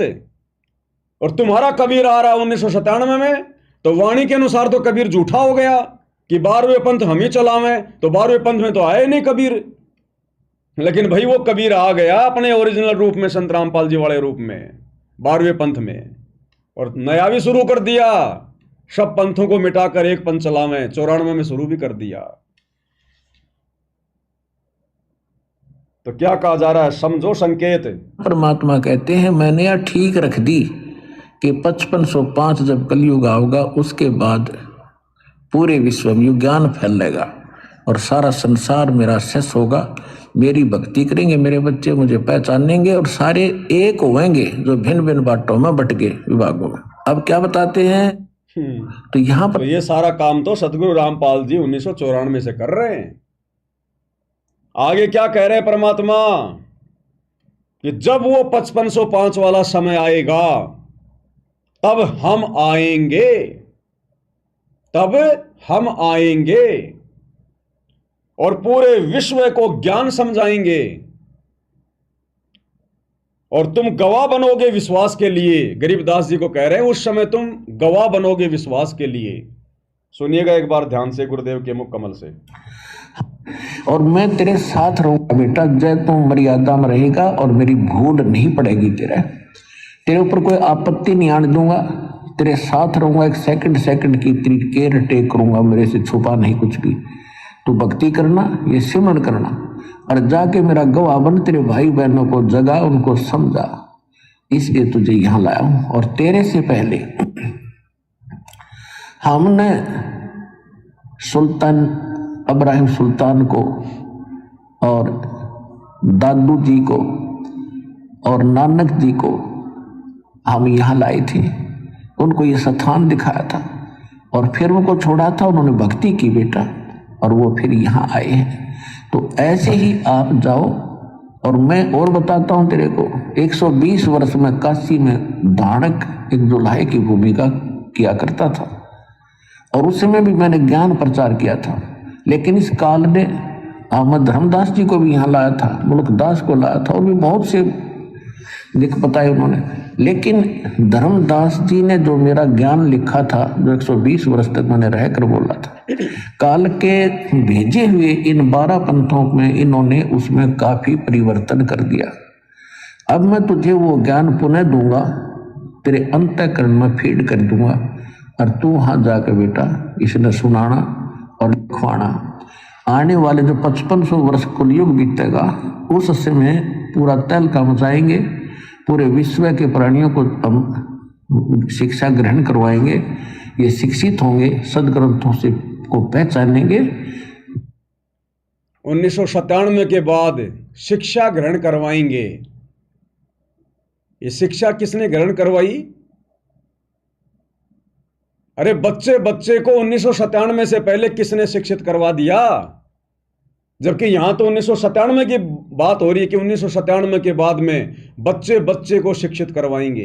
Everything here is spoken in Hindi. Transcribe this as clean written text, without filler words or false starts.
बात है। और तुम्हारा कबीर आ रहा 1997 में, तो वाणी के अनुसार तो कबीर झूठा हो गया कि 12वें पंथ हम ही चलावें, तो 12वें पंथ में तो आए नहीं कबीर। लेकिन भाई वो कबीर आ गया अपने ओरिजिनल रूप में, संत रामपाल जी वाले रूप में, 12वें पंथ में, और नया भी शुरू कर दिया। सब पंथों को मिटाकर एक पंथ चलावें 94 में शुरू भी कर दिया। तो क्या कहा जा रहा है, समझो संकेत। परमात्मा कहते हैं मैंने यह ठीक रख दी कि 5505 जब कलयुग आओगा उसके बाद पूरे विश्व में ज्ञान फैलेगा और सारा संसार मेरा शेष होगा। मेरी भक्ति करेंगे मेरे बच्चे, मुझे पहचानेंगे और सारे एक होंगे जो भिन्न भिन्न बाटों में बट गए विभागों में। अब क्या बताते हैं, तो यहाँ पर तो ये सारा काम तो सतगुरु रामपाल जी 1994 से कर रहे हैं। आगे क्या कह रहे हैं परमात्मा कि जब वो 5505 वाला समय आएगा तब हम आएंगे, तब हम आएंगे और पूरे विश्व को ज्ञान समझाएंगे और तुम गवाह बनोगे विश्वास के लिए। गरीबदास जी को कह रहे हैं उस समय तुम गवाह बनोगे विश्वास के लिए। सुनिएगा एक बार ध्यान से गुरुदेव के मुख कमल से। और मैं तेरे साथ रहूंगा बेटा, जय तू मर्यादा में रहेगा और मेरी भूल नहीं पड़ेगी। तेरे ऊपर कोई आपत्ति नहीं आने दूंगा, तेरे साथ रहूंगा, एक सेकंड सेकंड की तेरी केयर टेक करूंगा, मेरे से छुपा नहीं कुछ भी। तू भक्ति करना, ये सिमरन करना और जाके मेरा गवाह बन, तेरे भाई बहनों को जगा, उनको समझा, इसलिए तुझे यहां लाया हूं। और तेरे से पहले हमने सुल्तान इब्राहिम सुल्तान को और दादू जी को और नानक जी को हम यहाँ लाए थे, उनको ये स्थान दिखाया था और फिर उनको छोड़ा था, उन्होंने भक्ति की बेटा और वो फिर यहाँ आए हैं। तो ऐसे ही आप जाओ। और मैं और बताता हूँ तेरे को, 120 वर्ष में काशी में धानक एक दुल्हे की भूमिका किया करता था और उस समय भी मैंने ज्ञान प्रचार किया था। लेकिन इस काल ने अहमद धर्मदास जी को भी यहाँ लाया था, मुल्कदास को लाया था और भी बहुत से लिख बताए उन्होंने। लेकिन धर्मदास जी ने जो मेरा ज्ञान लिखा था, जो 120 वर्ष तक मैंने रहकर बोला था, काल के भेजे हुए इन 12 पंथों में इन्होंने उसमें काफी परिवर्तन कर दिया। अब मैं तुझे वो ज्ञान पुनः दूंगा, तेरे अंतःकरण में फीड कर दूंगा और तू वहां जाकर बेटा इसने सुनाना और लिखवाना। आने वाले जो 5500 वर्ष कलयुग बीतेगा उस समय पूरा तहलका मचाएंगे, पूरे विश्व के प्राणियों को हम शिक्षा ग्रहण करवाएंगे, ये शिक्षित होंगे, सदग्रंथों से को पहचानेंगे। 1997 के बाद शिक्षा ग्रहण करवाएंगे। ये शिक्षा किसने ग्रहण करवाई? अरे बच्चे बच्चे को 1997 से पहले किसने शिक्षित करवा दिया? जबकि यहां तो 1997 की बात हो रही है कि 1997 के बाद में बच्चे बच्चे को शिक्षित करवाएंगे।